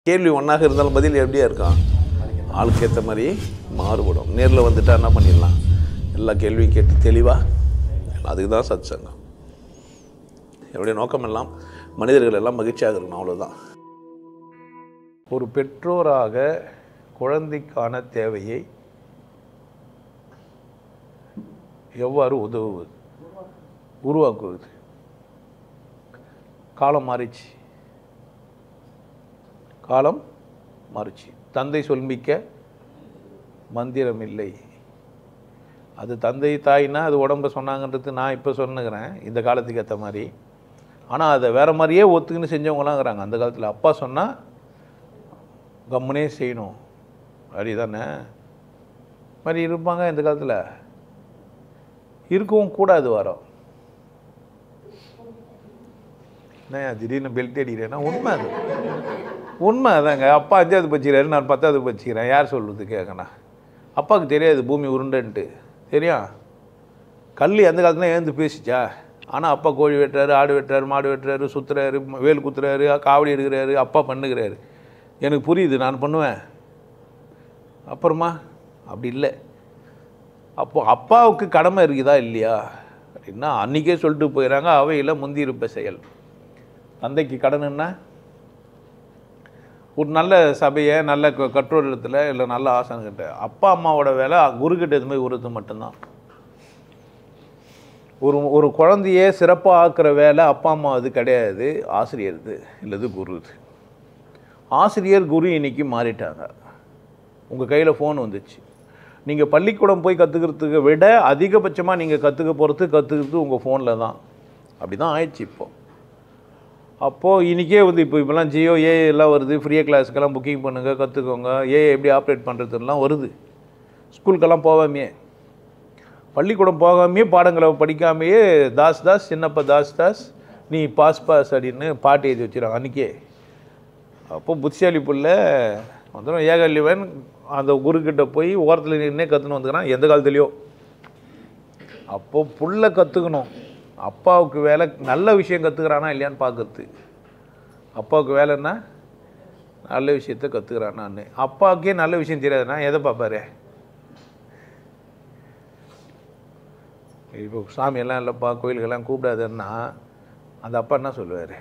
கேள்வி ஒன்றாக இருந்தாலும் பதில் எப்படியா இருக்கும், ஆளுக்கு ஏற்ற மாதிரி மாறுபடும். நேரில் வந்துட்டா என்ன பண்ணிடலாம், எல்லா கேள்வியும் கேட்டு தெளிவாக, அதுக்கு தான் சத் சங்கம். என்னுடைய நோக்கம் எல்லாம் மனிதர்கள் எல்லாம் மகிழ்ச்சியாக இருக்கணும், அவ்வளோதான். ஒரு பெற்றோராக குழந்தைக்கான தேவையை எவ்வாறு உருவாக்குவது? காலம் மாறிச்சு, காலம் மாறிச்சு. தந்தை சொல்மிக்க மந்திரம் இல்லை. அது தந்தை தாய்னா அது உடம்பை சொன்னாங்கன்றது நான் இப்போ சொன்னுக்கிறேன் இந்த காலத்துக்கு ஏற்ற மாதிரி. ஆனால் அதை வேறு மாதிரியே ஒத்துக்குன்னு செஞ்சவங்களாம் இருக்கிறாங்க. அந்த காலத்தில் அப்பா சொன்னால் கம்முனே செய்யணும் அப்படி தானே மாதிரி இருப்பாங்க. இந்த காலத்தில் இருக்கவும் கூடாது. வரோம் என்ன திடீர்னு பெல்ட் அடிக்கிறேன்னா உண்மை, அது உண்மை அதாங்க. அப்பா 5வது படிச்சுக்கிறாரு, நான் 10வது படிச்சுக்கிறேன். யார் சொல்கிறது கேட்கண்ணா? அப்பாவுக்கு தெரியாது பூமி உருண்டுன்ட்டு, தெரியும். கல் எந்த காலத்துல எழுந்து பேசிச்சா? ஆனால் அப்பா கோழி வெட்டுறாரு, ஆடு வெட்டுறாரு, மாடு வெட்டுறாரு, சுற்றுறாரு, வேல் குத்துறாரு, காவடி எடுக்கிறாரு, அப்பா பண்ணுகிறாரு. எனக்கு புரியுது, நான் பண்ணுவேன். அப்புறமா அப்படி இல்லை. அப்போ அப்பாவுக்கு கடமை இருக்குதா இல்லையா அப்படின்னா அன்றைக்கே சொல்லிட்டு போயிடறாங்க, அவையில் முந்தி இருப்ப செயல். தந்தைக்கு கடனுன்னா ஒரு நல்ல சபையை, நல்ல கற்றோர் இடத்துல, இல்லை நல்ல ஆசனக்கிட்ட. அப்பா அம்மாவோட வேலை குருக்கிட்ட எதுவுமே உருது மட்டும்தான். ஒரு குழந்தையே சிறப்பாக ஆக்குற வேலை அப்பா அம்மா அது கிடையாது, ஆசிரியர்து இல்லது குருது. ஆசிரியர் குரு இன்றைக்கி மாறிட்டாங்க. உங்கள் கையில் ஃபோன் வந்துச்சு. நீங்கள் பள்ளிக்கூடம் போய் கற்றுக்கிறதுக்கு விட அதிகபட்சமாக நீங்கள் கற்றுக்கிறது உங்கள் ஃபோனில் தான். அப்படி தான் ஆயிடுச்சு இப்போது. அப்போது இன்றைக்கே வந்து இப்போலாம் ஜியோ ஏஐ எல்லாம் வருது. ஃப்ரீயாக கிளாஸுக்கெல்லாம் புக்கிங் பண்ணுங்கள், கற்றுக்கோங்க. ஏஐ எப்படி ஆப்ரேட் பண்ணுறதுலாம் வருது. ஸ்கூலுக்கெல்லாம் போகாமையே, பள்ளிக்கூடம் போகாமையே, பாடங்களை படிக்காமையே தாஸ் சின்னப்பா தாஸ் நீ பாஸ் அப்படின்னு பாட்டு எழுதி வச்சுருக்காங்க அன்றைக்கே. அப்போது புத்திசாலி புள்ள வந்துடும் ஏகல்யவன் அந்த குருக்கிட்ட போய் ஓரத்தில் நின்னே கற்றுன்னு வந்துக்கிறான் எந்த காலத்துலேயோ. அப்போது புள்ள கற்றுக்கணும். அப்பாவுக்கு வேலை நல்ல விஷயம் கற்றுக்கிறானா இல்லையான்னு பார்க்குறது. அப்பாவுக்கு வேலைன்னா நல்ல விஷயத்த கற்றுக்கிறானான்னு. அப்பாவுக்கே நல்ல விஷயம் தெரியாதுன்னா எதை பார்ப்பாரு? இப்போ சாமியெல்லாம் இல்லைப்பா, கோயிலுக்கெல்லாம் கூப்பிடாதுன்னா அந்த அப்பா என்ன சொல்லுவார்?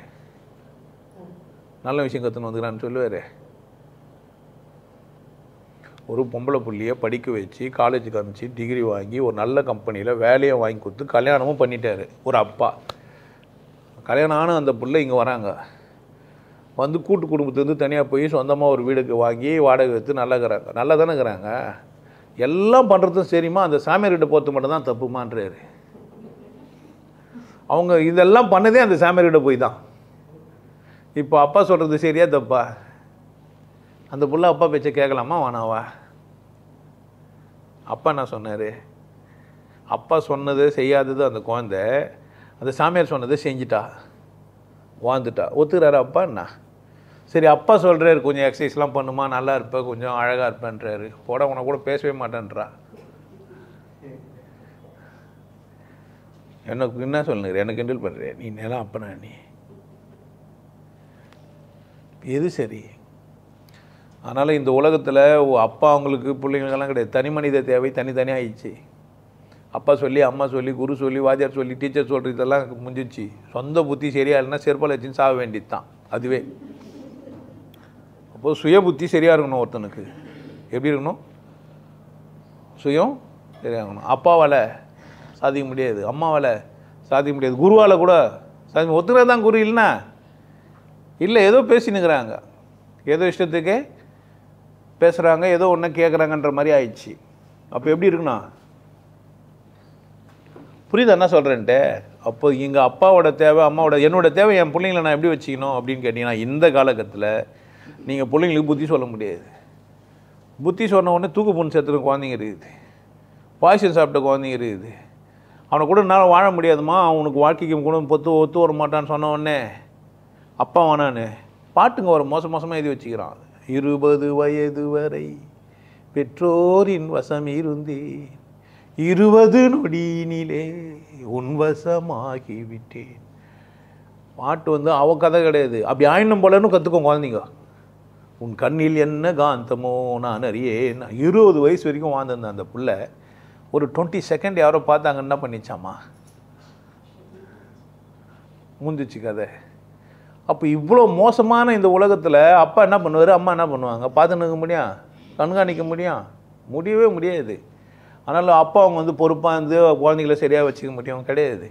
நல்ல விஷயம் கற்றுன்னு வந்துக்கிறான்னு சொல்லுவார். ஒரு பொம்பளை புள்ளியை படிக்க வச்சு காலேஜுக்கு அனுப்பிச்சு டிகிரி வாங்கி ஒரு நல்ல கம்பெனியில் வேலையை வாங்கி கொடுத்து கல்யாணமும் பண்ணிட்டார் ஒரு அப்பா. கல்யாணம் ஆன அந்த பிள்ளை இங்கே வராங்க, வந்து கூட்டு குடும்பத்துலேருந்து தனியாக போய் சொந்தமாக ஒரு வீடுக்கு வாங்கி வாடகை வைத்து நல்லா இருக்கிறாங்க. நல்லா தானே இருக்கிறாங்க. எல்லாம் பண்ணுறதும் சரிம்மா, அந்த சாமியார்கிட்ட போகிறது மட்டும் தான் தப்புமான்றாரு. அவங்க இதெல்லாம் பண்ணதே அந்த சாமியார்கிட்ட போய் தான். இப்போ அப்பா சொல்கிறது சரியா தப்பா? அந்த புள்ள அப்பா பேச்சை கேட்கலாமா வேணாவா? அப்பா என்ன சொன்னார்? அப்பா சொன்னது செய்யாதது அந்த குழந்தை, அந்த சாமியார் சொன்னதை செஞ்சிட்டா, வாழ்ந்துட்டா. ஒத்துக்கிறாரு அப்பா? என்ன சரி அப்பா சொல்கிறாரு கொஞ்சம் எக்ஸசைஸ்லாம் பண்ணுமா, நல்லா இருப்பேன், கொஞ்சம் அழகாக இருப்பேன்றாரு. போட உன கூட பேசவே மாட்டேன்றா. எனக்கு என்ன சொல்லுங்க, எனக்கு கிண்டல் பண்ணுறேன் நீ நேரம் அப்பனா? நீ எது சரி? அதனால் இந்த உலகத்தில் அப்பா அவங்களுக்கு பிள்ளைங்களுக்கெல்லாம் கிடையாது. தனி மனித தேவை தனித்தனியாக ஆயிடுச்சு. அப்பா சொல்லி, அம்மா சொல்லி, குரு சொல்லி, வாத்தியார் சொல்லி, டீச்சர் சொல்கிறது இதெல்லாம் முடிஞ்சிச்சு. சொந்த புத்தி சரியாக இல்லைன்னா செருப்பால் வச்சுன்னு சாக வேண்டியது தான் அதுவே. அப்போது சுய புத்தி சரியாக இருக்கணும். ஒருத்தனுக்கு எப்படி இருக்கணும்? சுயம் சரியாக இருக்கணும். அப்பாவால் சாதிக்க முடியாது, அம்மாவால் சாதிக்க முடியாது, குருவால் கூட சாதிக்க. ஒத்துக்கிறது தான் குரு இல்லைன்னா இல்லை. ஏதோ பேசினுக்கிறாங்க, ஏதோ இஷ்டத்துக்கே பேசுகிறாங்க, ஏதோ ஒன்று கேட்குறாங்கன்ற மாதிரி ஆயிடுச்சு. அப்போ எப்படி இருக்குண்ணா? புரியுது என்ன சொல்கிறேன்ட்டு? அப்போ இங்கே அப்பாவோட தேவை, அம்மாவோட, என்னோட தேவை என் பிள்ளைங்களை நான் எப்படி வச்சுக்கணும் அப்படின்னு கேட்டிங்கன்னா இந்த காலகட்டத்தில் நீங்கள் பிள்ளைங்களுக்கு புத்தி சொல்ல முடியாது. புத்தி சொன்ன உடனே தூக்கு பொண்ணு சேர்த்துற குழந்தைங்க இருக்குது, பாய்சன் சாப்பிட்ட குழந்தைங்க இருக்குது. அவனை கூட என்னால் வாழ முடியாதுமா, அவனுக்கு வாழ்க்கைக்கு கூட ஒத்து வர மாட்டான்னு சொன்ன உடனே அப்பா வேணான்னு பாட்டுங்க ஒரு மோசமாக எழுதி வச்சுக்கிறான். 20 வயது வரை பெற்றோரின் வசம் இருந்தே 20 நொடியினிலே உன் வசமாகிவிட்டேன். பாட்டு வந்து அவ கதை கிடையாது. அப்படி ஆயினும் போலன்னு கற்றுக்கோங்க குழந்தைங்க. உன் கண்ணில் என்ன காந்தமோ நான் அறியேன். 20 வயசு வரைக்கும் வாழ்ந்திருந்தேன் அந்த புள்ள. ஒரு 20 செகண்ட் யாரோ பார்த்தாங்க, என்ன பண்ணிச்சாமா, முந்திச்சு கதை. அப்போ இவ்வளோ மோசமான இந்த உலகத்தில் அப்பா என்ன பண்ணுவார், அம்மா என்ன பண்ணுவாங்க? பார்த்து நிற்க முடியும், கண்காணிக்க முடியும்? முடியவே முடியாது. அதனால் அப்பா அவங்க வந்து பொறுப்பாக இருந்து குழந்தைகளை சரியாக வச்சுக்க முடியும்? கிடையாது.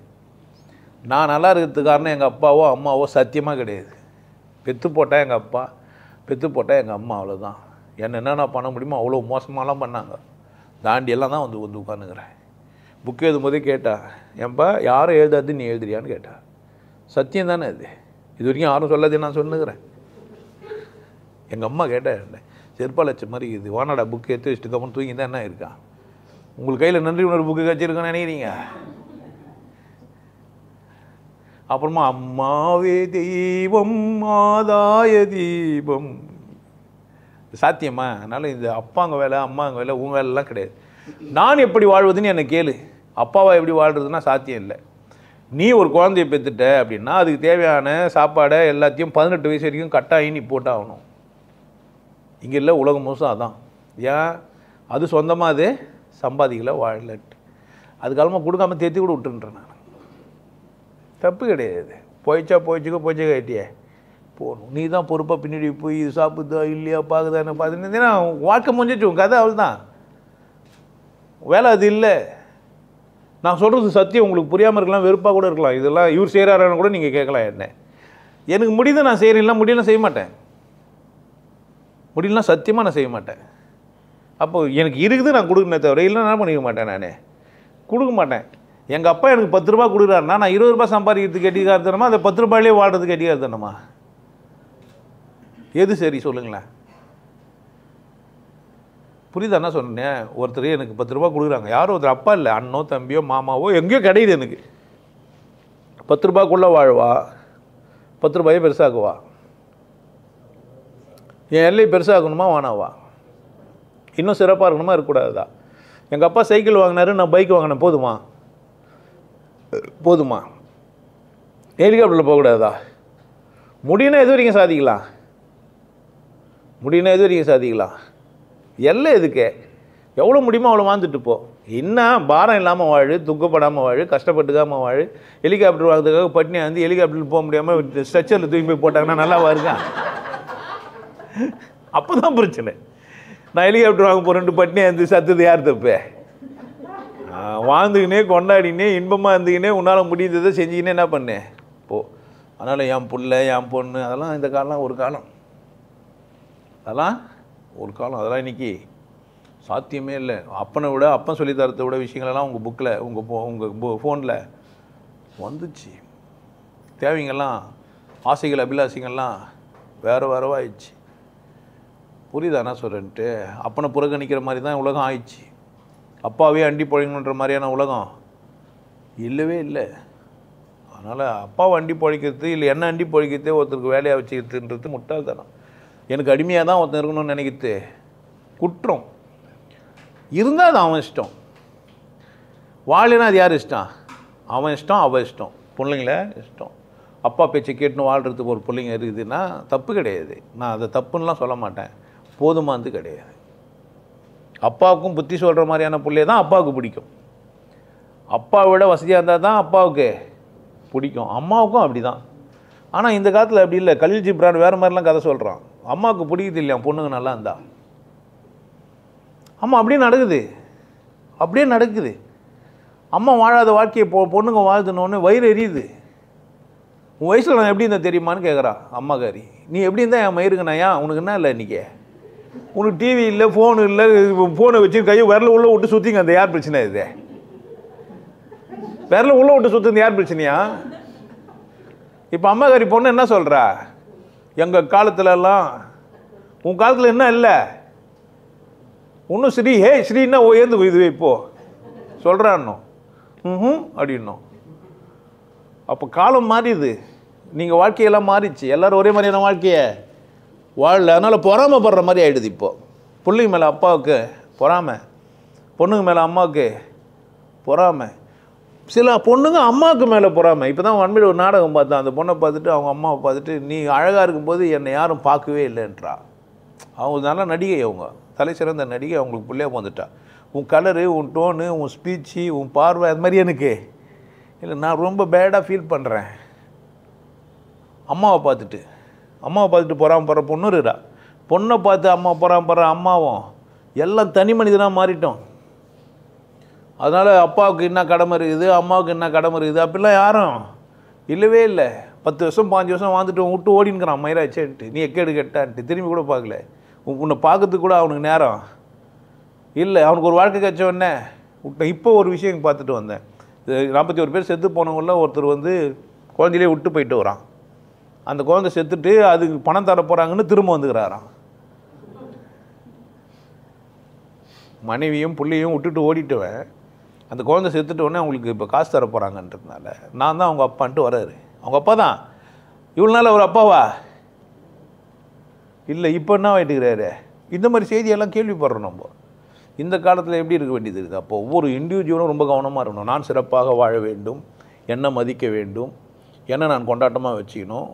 நான் நல்லா இருக்கிறதுக்கு காரணம் எங்கள் அப்பாவோ அம்மாவோ சத்தியமாக கிடையாது. பெற்று போட்டால் எங்கள் அப்பா, பெற்று போட்டால் எங்கள் அம்மா, அவ்வளோதான். என்னென்ன பண்ண முடியுமோ அவ்வளோ மோசமாலாம் பண்ணாங்க. தாண்டியெல்லாம் தான் வந்து உட்காந்துக்கிறேன். புக்கு எழுதும்போதே கேட்டா, ஏன்பா யாரும் எழுதாது நீ எழுதுறியான்னு கேட்டா. சத்தியம் தானே அது, இது வரைக்கும் யாரும் சொல்லாதே நான் சொன்னுக்கிறேன். எங்கள் அம்மா கேட்டேன், செருப்பாலட்சம் மாதிரி இது வானாடா புக்கு எடுத்து வச்சுட்டு அப்புறம் தூங்கி தான் என்ன இருக்கான்? உங்களுக்கு கையில் நன்றி உணர்வு புக்கு கட்சிருக்கோன்னு நினைக்கிறீங்க? அப்புறமா அம்மாவே தெய்வம் ஆதாய தீபம். சாத்தியமா? அதனால் இந்த அப்பாங்க வேலை அம்மாங்க வேலை உன் வேலைலாம் கிடையாது. நான் எப்படி வாழ்வதுன்னு என்னை கேளு. அப்பாவா எப்படி வாழ்கிறதுனா சாத்தியம் இல்லை. நீ ஒரு குழந்தைய பெற்றுட்ட அப்படின்னா அதுக்கு தேவையான சாப்பாடை எல்லாத்தையும் 18 வயசு வரைக்கும் கட்டாயம் நீ போட்டாகணும். இங்கே இல்லை, உலகம் முழுசும் அதான். ஏன்? அது சொந்தமாக அது சம்பாதிக்கல, வாழலட்டு. அது காலமாக கொடுக்காம தேத்தி கூட விட்டுன்றேன் நான். தப்பு கிடையாது. போயிச்சா கேட்டியே போகணும். நீ தான் பொறுப்பாக பின்னாடி போய் இது சாப்பிடுதா இல்லையா பார்க்குதா என்ன பார்த்துன்னா வாழ்க்கை முடிஞ்சிச்சு, உன் கதை அவள் தான். வேலை அது இல்லை. நான் சொல்கிறது சத்தியம். உங்களுக்கு புரியாமல் இருக்கலாம், வெறுப்பாக கூட இருக்கலாம். இதெல்லாம் இவர் செய்கிறாரான்னு கூட நீங்கள் கேட்கலாம். என்ன எனக்கு முடியுது நான் செய்கிறேன், முடியலாம் செய்ய மாட்டேன். முடியலாம் சத்தியமாக நான் செய்ய மாட்டேன். அப்போ எனக்கு இருக்குது நான் கொடுக்கணே தவிர இல்லைன்னா என்ன பண்ணிக்க மாட்டேன். நான் கொடுக்க மாட்டேன். எங்கள் அப்பா எனக்கு 10 ரூபா கொடுக்குறாருன்னா நான் 20 ரூபா சம்பாதிக்கிறதுக்கு கெட்டிக்கார தரணுமா, அந்த 10 ரூபாயிலே வாழ்கிறதுக்கு கெட்டிக்கார தரணுமா? எது சரி சொல்லுங்களேன்? புரியுதா என்ன சொன்னேன்? ஒருத்தர் எனக்கு 10 ரூபா கொடுக்குறாங்க, யாரோ ஒருத்தர், அப்பா இல்லை, அண்ணோ தம்பியோ மாமாவோ எங்கேயோ கிடையாது. எனக்கு 10 ரூபாய்க்குள்ளே வாழ்வா, 10 ரூபாயே பெருசாக்குவா. என் எல்லை பெருசாகணுமா வேணாவா? இன்னும் சிறப்பாக இருக்கணுமா இருக்கக்கூடாதா? எங்கள் அப்பா சைக்கிள் வாங்கினாரு, நான் பைக் வாங்கினேன், போதுமா? போதுமா? ஹெலிகாப்டரில் போகக்கூடாதா? முடியும்னா எது வரைக்கும் சாதிக்கலாம்? முடியும்னா எது வரைக்கும் சாதிக்கலாம்? எல்லாம் எதுக்கு? எவ்வளோ முடியுமோ அவ்வளோ வாழ்ந்துட்டு போ. என்ன பாரம் இல்லாமல் வாழு, துக்கப்படாமல் வாழு, கஷ்டப்பட்டுக்காமல் வாழு. ஹெலிகாப்டர் வாங்குறதுக்காக பட்னியாக வந்து ஹெலிகாப்டரில் போக முடியாமல் ஸ்ட்ரெச்சரில் தூக்கி போய் போட்டாங்கன்னா நல்லாவா இருக்கா? அப்போ தான் பிரச்சனை. நான் ஹெலிகாப்டர் வாங்க போகிறேன்ட்டு பட்னியாக இருந்து சத்துது யார் தப்பு? வாழ்ந்துக்கினே கொண்டாடினே இன்பமாக இருந்துக்கினே உன்னால் முடிந்ததை செஞ்சுக்கினே என்ன பண்ணேன் போ. அதனால் என் பிள்ளை என் பொண்ணு அதெல்லாம் இந்த காலம் ஒரு காலம், அதெல்லாம் ஒரு காலம், அதெல்லாம் இன்றைக்கி சாத்தியமே இல்லை. அப்பனை விட அப்பன் சொல்லித்தரத்தை விட விஷயங்களெல்லாம் உங்கள் புக்கில் உங்கள் ஃபோனில் வந்துச்சு. தேவைங்கள்லாம் ஆசைகள் அபிலாசைகள்லாம் வேறு வேறவாயிடுச்சு. புரியுதா நான் சொல்கிறேன்ட்டு? அப்பனை புறக்கணிக்கிற மாதிரி தான் உலகம் ஆயிடுச்சு. அப்பாவே அண்டி பழங்கன்ற மாதிரியான உலகம் இல்லவே இல்லை. அதனால் அப்பாவை அண்டி பழிக்கிறது இல்லை என்ன அண்டி பழிக்கிறதே ஒருத்தருக்கு வேலையாக வச்சுக்கிறதுன்றது முட்டாள்தனம். எனக்கு அடிமையாக தான் ஒருத்தன் இருக்கணும்னு நினைக்கிறது குற்றம். இருந்தால் அது அவன் இஷ்டம். வாழனா அது யார் இஷ்டம்? அவன் இஷ்டம், அவன் இஷ்டம், பிள்ளைங்கள இஷ்டம். அப்பா பேச்சை கேட்டுன்னு வாழ்கிறதுக்கு ஒரு பிள்ளைங்க இருக்குதுன்னா தப்பு கிடையாது. நான் அதை தப்புன்னெலாம் சொல்ல மாட்டேன். போதுமானது கிடையாது. அப்பாவுக்கும் புத்தி சொல்கிற மாதிரியான பிள்ளைய தான் அப்பாவுக்கு பிடிக்கும். அப்பாவை விட வசதியாக இருந்தால் தான் அப்பாவுக்கு பிடிக்கும். அம்மாவுக்கும் அப்படி தான். ஆனால் இந்த காலத்தில் அப்படி இல்லை. கலீல் ஜிப்ரான் வேறு மாதிரிலாம் கதை சொல்கிறான். அம்மாவுக்கு பிடிக்குது இல்லையா பொண்ணுங்க நல்லா இருந்தா? அம்மா அப்படியே நடக்குது, அப்படியே நடக்குது. அம்மா வாழாத வாழ்க்கையை பொண்ணுங்க வாழ்த்துனோன்னு வயிறு எரியுது. உன் வயசில் நான் எப்படி இருந்தால் தெரியுமான்னு கேட்குறா அம்மாக்காரி. நீ எப்படி இருந்தால் என் மயிருக்குண்ணா? ஏன் உனக்கு என்ன இல்லை? இன்றைக்கி உனக்கு டிவி இல்லை, ஃபோனு இல்லை, ஃபோனை வச்சு கையை விரல உள்ளே விட்டு சுற்றிங்க. அந்த யார் பிரச்சனை? இது விரல உள்ளே விட்டு சுற்றுறது யார் பிரச்சனையா? இப்போ அம்மாக்காரி பொண்ணு என்ன சொல்கிறா? எங்கள் காலத்துலலாம் உன் காலத்தில் என்ன இல்லை ஒன்றும் ஸ்ரீ ஹே ஸ்ரீன்னா ஏந்து இது இப்போ சொல்கிறான்னோ அப்படின்னோம். அப்போ காலம் மாறிடுது. நீங்கள் வாழ்க்கையெல்லாம் மாறிடுச்சு. எல்லோரும் ஒரே மாதிரியான வாழ்க்கையை வாழல. அதனால் பொறாமைப்படுற மாதிரி ஆகிடுது. இப்போது பிள்ளைங்க மேலே அப்பாவுக்கு பொறாமை, பொண்ணுங்க மேலே அம்மாவுக்கு பொறாமை, சில பொண்ணுங்க அம்மாவுக்கு மேலே பொறாமை. இப்போ தான் உண்மையில் ஒரு நாடகம் பார்த்தேன். அந்த பொண்ணை பார்த்துட்டு அவங்க அம்மாவை பார்த்துட்டு நீ அழகாக இருக்கும்போது என்னை யாரும் பார்க்கவே இல்லைன்றா. அவங்க நல்ல நடிகை, அவங்க தலை சிறந்த நடிகை, அவங்களுக்கு பிள்ளையாக வந்துட்டா. உன் கலரு, உன் டோனு, உன் ஸ்பீச்சு, உன் பார்வை அது மாதிரி எனக்கு இல்லை. நான் ரொம்ப பேடாக ஃபீல் பண்ணுறேன். அம்மாவை பார்த்துட்டு போகிற பொண்ணு இருக்கா. பொண்ணை பார்த்து அம்மா போகிற அம்மாவும் எல்லாம் தனி மனிதனாக மாறிட்டோம். அதனால் அப்பாவுக்கு என்ன கடமை இருக்குது, அம்மாவுக்கு என்ன கடமை இருக்குது அப்படிலாம் யாரும் இல்லவே இல்லை. 10 வருஷம் 5 வருஷம் வாழ்ந்துட்டு விட்டு ஓடினுக்கிறான் மயிராச்சேன்ட்டு, நீ எக்கேடு கெட்டான்ட்டு. திரும்பி கூட பார்க்கல. உன்னை பார்க்கறதுக்கு கூட அவனுக்கு நேரம் இல்லை. அவனுக்கு ஒரு வாழ்க்கை கட்ச உடனே விட்டேன். இப்போ ஒரு விஷயம் பார்த்துட்டு வந்தேன். 41 பேர் செத்து போனவங்கள ஒருத்தர் குழந்தையிலே விட்டு போயிட்டு வரான். அந்த குழந்தை செத்துட்டு அதுக்கு பணம் தர போகிறாங்கன்னு திரும்ப வந்துக்கிறாராம். மனைவியும் பிள்ளையும் விட்டுட்டு ஓடிட்டுவேன். அந்த குழந்தை செத்துட்டு உடனே அவங்களுக்கு இப்போ காசு தர போகிறாங்கன்றதுனால நான் தான் அவங்க அப்பான்ட்டு வர்றாரு. அவங்க அப்பா தான். இவ்வளோ நாள் ஒரு அப்பாவா இல்லை, இப்போ என்ன ஆகிட்டுக்கிறாரு? இந்த மாதிரி செய்தியெல்லாம் கேள்விப்படுறோம் நம்ம. இந்த காலத்தில் எப்படி இருக்க வேண்டியது இருக்குது? அப்போ ஒவ்வொரு இண்டிவிஜுவலும் ரொம்ப கவனமாக இருக்கணும். நான் சிறப்பாக வாழ வேண்டும், என்னை மதிக்க வேண்டும், என்னை நான் கொண்டாட்டமாக வச்சுக்கணும்.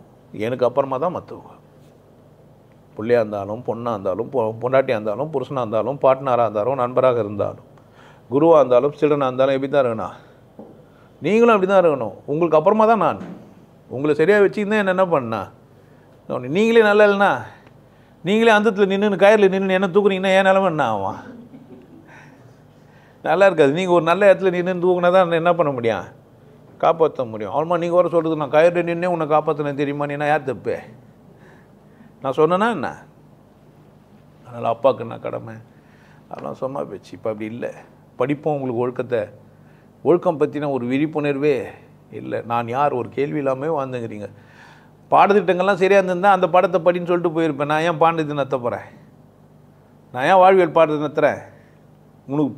எனக்கு அப்புறமா தான் மற்றவங்க. பிள்ளையாக இருந்தாலும், பொண்ணாக இருந்தாலும், பொண்டாட்டியாக இருந்தாலும், புருஷனாக இருந்தாலும், பார்ட்னராக இருந்தாலும், நண்பராக இருந்தாலும், குருவாக இருந்தாலும், சில்ட்ரனாக இருந்தாலும் எப்படி தான் இருக்கணும்? நீங்களும் அப்படி தான் இருக்கணும். உங்களுக்கு அப்புறமா தான் நான். உங்களை சரியாக வச்சுக்கிதான் என்ன பண்ணா? நீங்களே நல்லா இல்லைண்ணா, நீங்களே அந்தத்தில் நின்று கயிறில் நின்று என்ன தூக்குறீங்கன்னா ஏன் நிலமை என்ன ஆகும்? நல்லா இருக்காது. நீங்கள் ஒரு நல்ல இடத்துல நின்று தூக்குனா தான் என்ன பண்ண முடியும்? காப்பாற்ற முடியும். அவ்வளோமா நீங்கள் வர சொல்கிறது நான் கயிறு நின்று உன்னை காப்பாற்றினேன் தெரியுமா? நீ யார் தப்பு? நான் சொன்னேன்னா என்ன? அதனால் அப்பாவுக்கு என்ன கடமை? அதெல்லாம் சும்மா போச்சு. இப்போ அப்படி இல்லை. படிப்போம் உங்களுக்கு ஒழுக்கம் பற்றின ஒரு விழிப்புணர்வே இல்லை. நான் யார் ஒரு கேள்வி இல்லாமல் வாழ்ந்துங்கிறீங்க. பாடத்திட்டங்கள்லாம் சரியாக இருந்திருந்தால் அந்த பாடத்தை படின்னு சொல்லிட்டு போயிருப்பேன். நான் ஏன் பாடத்தை நடத்த போகிறேன்? நான் ஏன் வாழ்வியல் பாடத்தை நடத்துகிறேன்?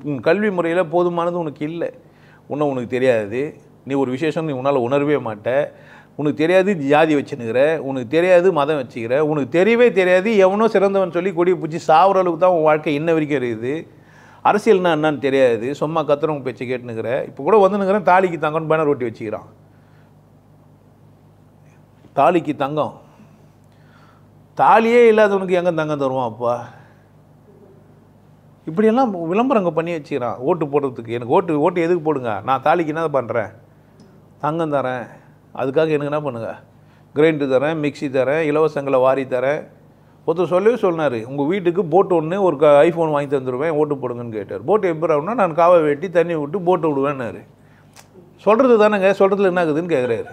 உன் கல்வி முறையில் போதுமானது உனக்கு இல்லை. உனக்கு தெரியாது. நீ ஒரு விசேஷம் நீ உன்னால் உணரவே மாட்ட. உனக்கு தெரியாது ஜாதி வச்சுன்னுக்கிற, உனக்கு தெரியாது மதம் வச்சுக்கிற, உனக்கு தெரியவே தெரியாது எவனோ சிறந்தவன் சொல்லி கொடி பிடிச்சி சாவுற அளவுக்கு தான் உன் வாழ்க்கை இன்ன வரைக்கும் இருக்குது. அரசியல்னா என்னன்னு தெரியாது. சும்மா கத்துறவங்க பேச்சு கேட்டுனுக்கிற. இப்போ கூட வந்துனுக்கிறேன் தாலிக்கு தங்கம்னு பேனர் ஒட்டி வச்சுக்கிறான். தாலிக்கு தங்கம். தாலியே இல்லாதவனுக்கு எங்கே தங்கம் தருவான் அப்பா? இப்படியெல்லாம் விளம்பரங்க பண்ணி வச்சுக்கிறான் ஓட்டு போடுறதுக்கு. எனக்கு ஓட்டு எதுக்கு போடுங்க? நான் தாலிக்கு என்ன பண்ணுறேன்? தங்கம் தரேன். அதுக்காக எனக்கு என்ன பண்ணுங்க? கிரைண்டர் தரேன், மிக்சி தரேன், இலவசங்களை வாரி தரேன். ஒருத்தர் சொல்லவே சொன்னார், உங்கள் வீட்டுக்கு போட்டு ஒன்று ஒரு ஐஃபோன் வாங்கி தந்துடுவேன், ஓட்டு போடுங்கன்னு கேட்டார். போட்டு எப்படி ஆகுனா நான் காவை வெட்டி தண்ணி விட்டு போட்டு விடுவேன்னாரு. சொல்கிறது தானேங்க, சொல்கிறதுல என்ன ஆகுதுன்னு கேட்குறாரு.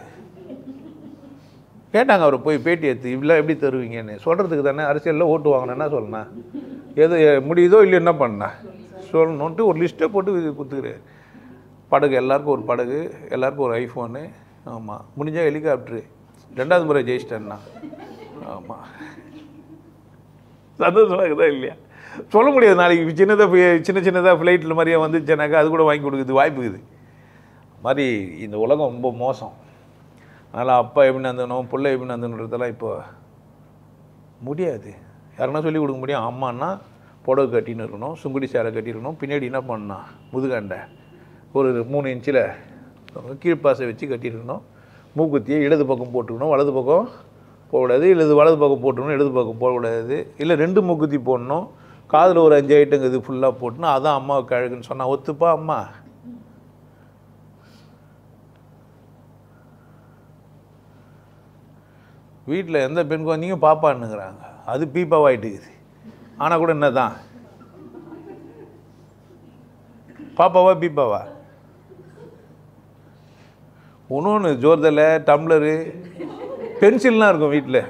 கேட்டாங்க அவர் போய் பேட்டி எடுத்து, இப்படிலாம் எப்படி தருவீங்கன்னு. சொல்கிறதுக்கு தானே. அரசியலில் ஓட்டு வாங்கினேன்னா சொல்லணா, எது முடியுதோ இல்லை என்ன பண்ணா சொல்லணுன்ட்டு ஒரு லிஸ்ட்டை போட்டு கொடுத்துக்கிறாரு. படகு எல்லாருக்கும் ஒரு படகு, எல்லாருக்கும் ஒரு ஐஃபோனு. ஆமாம், முடிஞ்சால் ஹெலிகாப்டரு. 2வது முறை ஜெயிச்சிட்டேன்னா. ஆமாம், சந்தோஷமாக இருக்குதா இல்லையா? சொல்ல முடியாது. நாளைக்கு சின்னதாக ஃப்ளைட்டில் மாதிரியே வந்துச்சுனாக்கா அது கூட வாங்கி கொடுக்குறது வாய்ப்பு இருக்குது. மாதிரி இந்த உலகம் ரொம்ப மோசம். அதனால் அப்பா எப்படி நடந்தணும், பிள்ளை எப்படி நடந்தணுன்றதெல்லாம் இப்போ முடியாது. யாருன்னா சொல்லிக் கொடுக்க முடியும்? அம்மானா புடவை கட்டின்னு இருக்கணும், சுங்குடி சேலை கட்டியிருக்கணும், பின்னாடி என்ன பண்ணா முதுகாண்டை ஒரு 3 இன்ச்சில் கீழ்ப்பாசை வச்சு கட்டியிருக்கணும், மூக்குத்தியை இடது பக்கம் போட்டுக்கணும், வலது பக்கம் போகக்கூடாது, இல்லை வலது பக்கம் போட்டுக்கணும், இடது பக்கம் போகக்கூடாது, இல்லை 2 மூக்குத்தி போடணும், காதில் ஒரு 5 ஐட்டங்க இது ஃபுல்லாக போட்டுணும். அதான் அம்மாவுக்கு அழகுன்னு சொன்னால் ஒத்துப்பா அம்மா? வீட்டில் எந்த பெண் குழந்தைங்க பாப்பான்னுங்கிறாங்க, அது பீப்பாவாயிட்டுக்குது. ஆனால் கூட என்ன தான் பாப்பாவா பீப்பாவா? ஒன்று ஜோர்தலை, டம்ளரு, பென்சில்லாம் இருக்கும் வீட்டில்.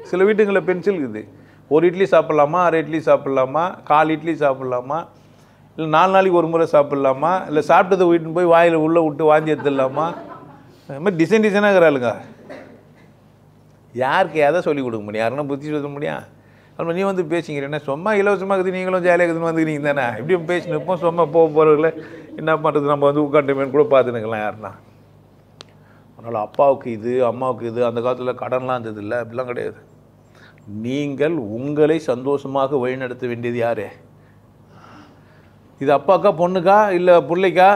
சில வீட்டுங்களில் பென்சில் இருக்குது. 1 இட்லி சாப்பிட்லாமா, 1/2 இட்லி சாப்பிட்லாமா, 1/4 இட்லி சாப்பிட்லாமா, இல்லை 4 நாளைக்கு ஒரு முறை சாப்பிட்லாமா, இல்லை சாப்பிட்டதை வீட்டுன்னு போய் வாயில் உள்ளே விட்டு வாந்தி எடுத்துடலாமா? அது மாதிரி டிசைனாக இருக்கிறாளுங்க. யாருக்கு எதை சொல்லிக் கொடுக்க முடியும்? யாருன்னா புத்தி சொல்ல முடியும்? அப்போ நீ வந்து பேசிக்கிறேன்னா சும்மா இலவசமாக இருக்குது, நீங்களும் ஜாலியாக இருக்குதுன்னு வந்துக்கிறீங்க தானே. இப்படியும் பேசினிருப்போம். சும்மா போகிறவங்கள என்ன பண்ணுறது, நம்ம வந்து உட்காந்துமேன்னு கூட பார்த்துனுக்கலாம் யாருன்னா. அதனால் அப்பாவுக்கு இது, அம்மாவுக்கு இது, அந்த காலத்தில் கடன்லாம் இருந்தது இல்லை, அப்படிலாம் கிடையாது. நீங்கள் உங்களை சந்தோஷமாக வழிநடத்த வேண்டியது யார்? இது அப்பாக்கா, பொண்ணுக்கா, இல்லை பிள்ளைக்கா,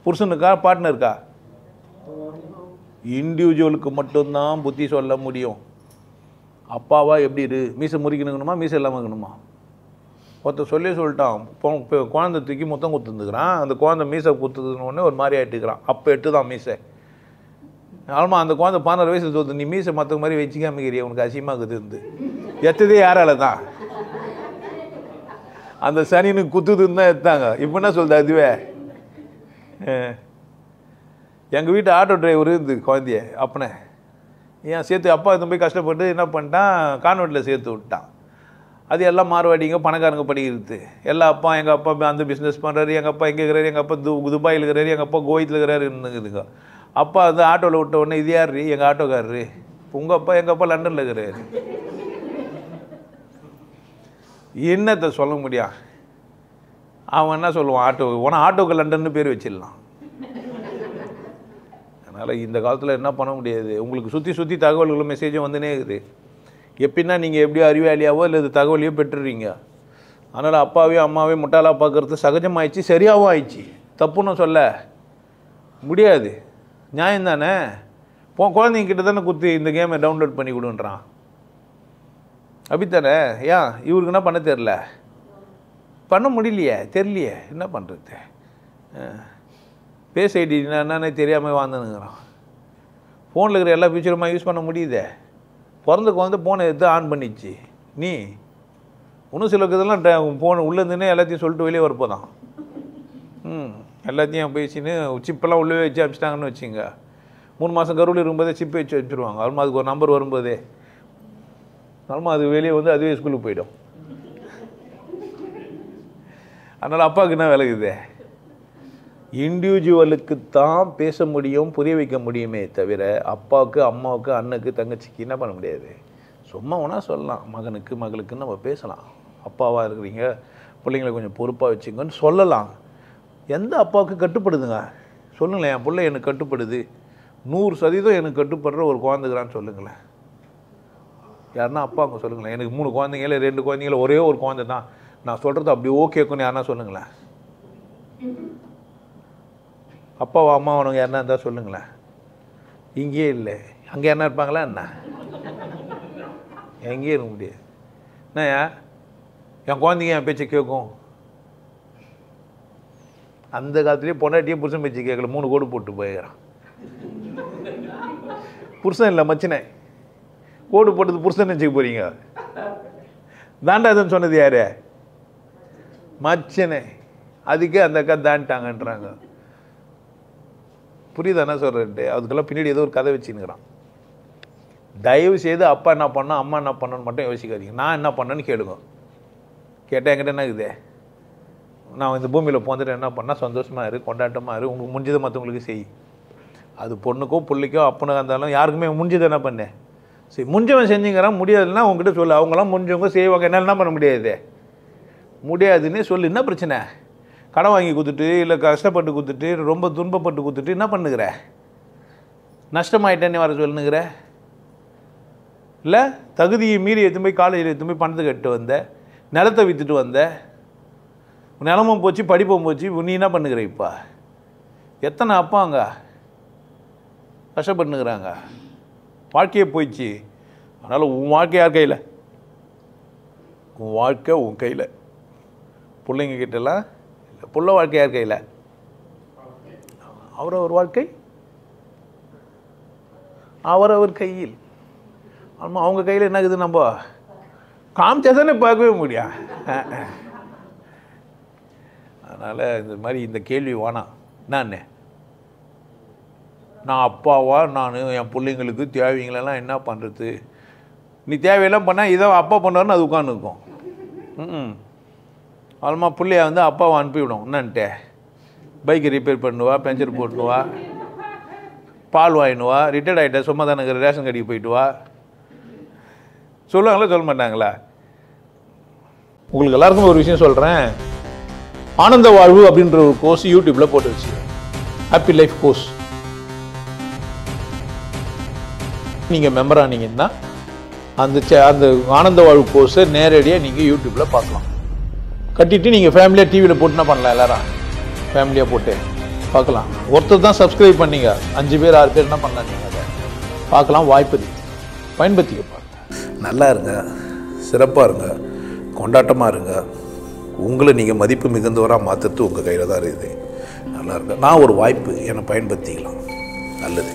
புருஷனுக்கா, பார்ட்னருக்கா? இண்டிவிஜுவலுக்கு மட்டும்தான் புத்தி சொல்ல முடியும். அப்பாவா எப்படி இரு, மீசை முறிக்கணுங்கணுமா மீசை இல்லாமல் இருக்கணுமா? ஒருத்தர் சொல்லிட்டான், குழந்தை தூக்கி மொத்தம் குத்துந்துக்கிறான், அந்த குழந்தை மீசை குத்துதுன்னு ஒரு மாதிரி ஆகிட்டுக்கிறான். அப்போ எட்டு தான் மீசை. ஆமாம், அந்த குழந்தை 12 வயசு தோத்து, நீ மீசை மற்ற மாதிரி வச்சுக்காமக்கிறிய, உனக்கு அசியமாக இருந்து எத்ததே யாரால தான் அந்த சனின்னு குத்துதுன்னு தான் எடுத்தாங்க. இப்போ என்ன சொல்லுது அதுவே? எங்கள் வீட்டு ஆட்டோ டிரைவர் இருந்து குழந்தைய அப்பனே ஏன் சேர்த்து அப்பா இதை போய் கஷ்டப்பட்டு என்ன பண்ணிட்டான், கான்வெண்ட்டில் சேர்த்து விட்டான். அது எல்லாம் மார்வாடிங்க பணக்காரங்க படிக்கிறது. எல்லா அப்பா, எங்கள் அப்பா அந்த பிஸ்னஸ் பண்ணுறாரு, எங்கள் அப்பா எங்கே இருக்கிறாரு, எங்கள் அப்பா துபாயில் இருக்கிறாரு, எங்கள் அப்பா கோயத்தில் இருக்கிறாருன்னுக்குதுங்க. அப்பா வந்து ஆட்டோவில் விட்ட உடனே இது யார்? எங்கள் ஆட்டோக்காரரு. உங்கள் அப்பா எங்கள் அப்பா லண்டனில் இருக்கிறாரு. என்னத்தை சொல்ல முடியும்? அவன் என்ன சொல்லுவான், ஆட்டோக்கு லண்டன்னு பேர் வச்சிடலாம். அதனால் இந்த காலத்தில் என்ன பண்ண முடியாது. உங்களுக்கு சுற்றி சுற்றி தகவல்களும் மெசேஜும் வந்துனே இருக்குது. எப்படின்னா நீங்கள் எப்படி அறிவாளியாவோ இல்லை இது தகவலையோ பெற்றுறீங்க. அதனால் அப்பாவையும் அம்மாவையும் முட்டாளாக பார்க்குறது சகஜமாகிடுச்சு, சரியாகவும் ஆயிடுச்சு. தப்புன்னு சொல்ல முடியாது. நியாயம் தானே? குழந்தைங்கிட்ட தானே குத்தி இந்த கேமை டவுன்லோட் பண்ணி கொடுன்றான். அப்படித்தானே? ஏன் இவருக்கு என்ன பண்ண தெரில? பண்ண முடியலையே, தெரியலையே, என்ன பண்ணுறது? பேஸ் ஐடி என்னன்னே தெரியாமல் வாழ்ந்துனுங்கிறான். ஃபோனில் இருக்கிற எல்லா ஃபீச்சருமா யூஸ் பண்ண முடியுதே. பிறந்த குழந்தை ஃபோனை எடுத்து ஆன் பண்ணிச்சு. நீ இன்னும் சில இதெல்லாம் ஃபோன் உள்ளேருந்துன்னே எல்லாத்தையும் சொல்லிட்டு வெளியே வரப்போதான். எல்லாத்தையும் பேசின்னு சிப்பெல்லாம் உள்ளே வச்சு அனுப்பிச்சிட்டாங்கன்னு வச்சுங்க. 3 மாதம் கருவில் இருக்கும்போதே சிப்பு வச்சு வச்சுருவாங்க. அதுமாதிரி அதுக்கு ஒரு நம்பர் வரும்போதே அதனால அது வெளியே வந்து அதுவே ஸ்கூலுக்கு போயிடும். அதனால் அப்பாவுக்கு என்ன விலகுது? இண்டிவிஜுவலுக்கு தான் பேச முடியும், புரிய வைக்க முடியுமே தவிர அப்பாவுக்கு அம்மாவுக்கு அண்ணனுக்கு தங்கச்சிக்கு என்ன பண்ண முடியாது. சும்மா ஒன்றா சொல்லலாம், மகனுக்கு மகளுக்குன்னு நம்ம பேசலாம். அப்பாவாக இருக்கிறீங்க, பிள்ளைங்களை கொஞ்சம் பொறுப்பாக வச்சுங்கன்னு சொல்லலாம். எந்த அப்பாவுக்கு கட்டுப்படுதுங்க சொல்லுங்களேன்? என் பிள்ளை எனக்கு கட்டுப்படுது, 100% எனக்கு கட்டுப்படுற ஒரு குழந்தைக்கிறான்னு சொல்லுங்களேன். யாருன்னா அப்பா அவங்க சொல்லுங்களேன். எனக்கு 3 குழந்தைங்க இல்லை 2 குழந்தைங்கள ஒரே ஒரு குழந்தை தான், நான் சொல்கிறது அப்படி ஓகேக்குன்னு யாருன்னா சொல்லுங்களேன். அப்பாவா அம்மாவனவங்க யாருன்னா இருந்தால் சொல்லுங்களேன். இங்கேயே இல்லை, அங்கே யாருன்னா இருப்பாங்களா என்ன? எங்கேயே இருக்க முடியாது. என்னையா என் குழந்தைங்க என் பேச்சை கேட்கும்? அந்த காலத்துலேயே பொண்டாட்டியே புருஷன் பேச்சு கேட்கல, 3 கோடு போட்டு போயிடுறான். புருஷன் இல்லை மச்சினை, கோடு போட்டது புருஷன் நினச்சிக்க போகிறீங்க. தாண்டாதுன்னு சொன்னது யார்? மச்சினை. அதுக்கே அந்த அக்கா தாண்டிட்டாங்கன்றாங்க. புரியுது என்ன சொல்கிறேன்ட்டு? அதுக்கெல்லாம் பின்னாடி ஏதோ ஒரு கதை வச்சுன்னுக்கிறான். தயவு செய்து அப்பா என்ன பண்ணோம் அம்மா என்ன பண்ணணும்னு மட்டும் யோசிக்காதீங்க. நான் என்ன பண்ணேன்னு கேளுங்க. கேட்டால் என்கிட்ட என்ன இருக்குது? நான் இந்த பூமியில் போந்துட்டு என்ன பண்ணால் சந்தோஷமாக இரு, கொண்டாட்டமாக இரு, உங்களுக்கு முடிஞ்சதை மற்றவங்களுக்கு செய். அது பொண்ணுக்கோ பிள்ளைக்கோ அப்பனுக்கு இருந்தாலும் யாருக்குமே முடிஞ்சதை என்ன பண்ணேன் சரி. முடிஞ்சவன் செஞ்சுங்கிறான், முடியாதுன்னா அவங்ககிட்ட சொல்லு. அவங்களாம் முடிஞ்சவங்க செய்வாங்க, என்ன பண்ண முடியாது? முடியாதுன்னு சொல்லு. என்ன பிரச்சனை? கடன் வாங்கி கொடுத்துட்டு இல்லை கஷ்டப்பட்டு கொடுத்துட்டு ரொம்ப துன்பப்பட்டு கொடுத்துட்டு என்ன பண்ணுகிற? நஷ்டமாயிட்டேன்னு வர சொல்லுங்கிற? இல்லை தகுதியை மீறி எடுத்து போய் காலேஜில் எடுத்து போய் பணத்தை கட்டு வந்த, நிலத்தை விற்றுட்டு வந்த, நிலமும் போச்சு படிப்பும் போச்சு, நீ என்ன பண்ணுகிற? இப்போ எத்தனை அப்பாங்க கஷ்டப்பட்டுனுக்குறாங்க, வாழ்க்கையே போயிடுச்சு. அதனால் உன் வாழ்க்கை யார் கையில்? உன் வாழ்க்கை உன் கையில். பிள்ளைங்க கிட்டலாம் இல்லை, புள்ள வாழ்க்கை யார் கையில்? அவரவர் வாழ்க்கை அவரவர் கையில். ஆமாம், அவங்க கையில் என்ன இருக்குது? நம்ம காமிச்சா தானே பார்க்கவே முடியும். அதனால் இந்த மாதிரி இந்த கேள்வி வேணாம். நான் அப்பாவா, நான் என் பிள்ளைங்களுக்கு தேவைங்களெல்லாம் என்ன பண்ணுறது? நீ தேவையெல்லாம் பண்ணால் இதை அப்பா பண்ணாருன்னு அது உட்காந்துருக்கும். அவ்வளோமா பிள்ளைய வந்து அப்பாவை அனுப்பிவிடும். என்னன்ட்டு பைக்கு ரிப்பேர் பண்ணுவா, பஞ்சர் போட்டுவா, பால் வாங்கினுவா, ரிட்டையர்ட் ஆகிட்டா சும்மா தானே ரேஷன் கடைக்கு போயிட்டு வா. சொல்லுவாங்களா சொல்ல மாட்டாங்களா? உங்களுக்கு எல்லாருக்கும் ஒரு விஷயம் சொல்கிறேன். ஆனந்த வாழ்வு அப்படின்ற ஒரு கோர்ஸ் யூடியூப்பில் போட்டு வச்சு, ஹாப்பி லைஃப் கோர்ஸ். நீங்கள் மெம்பர் ஆனீங்கன்னா அந்த ஆனந்த வாழ்வு கோர்ஸை நேரடியாக நீங்கள் யூடியூப்பில் பார்க்கலாம். கட்டிட்டு நீங்கள் ஃபேமிலியாக டிவியில் போட்டுனா பண்ணலாம். எல்லாரும் ஃபேமிலியாக போட்டு பார்க்கலாம். ஒருத்தர் தான் சப்ஸ்கிரைப் பண்ணீங்க, 5 பேர் 6 பேர் என்ன பண்ணலாம்? நீங்கள் அதை பார்க்கலாம். வாய்ப்பு பயன்படுத்திக்க பாருங்க. நல்லா இருங்க, சிறப்பாக இருங்க, கொண்டாட்டமாக இருங்க. உங்களை நீங்கள் மதிப்பு மிகுந்தவராக மாற்றுறது உங்கள் கையில் தான் இருக்குது. நல்லா இருங்க. நான் ஒரு வாய்ப்பு என்னை பயன்படுத்திக்கலாம். நல்லது.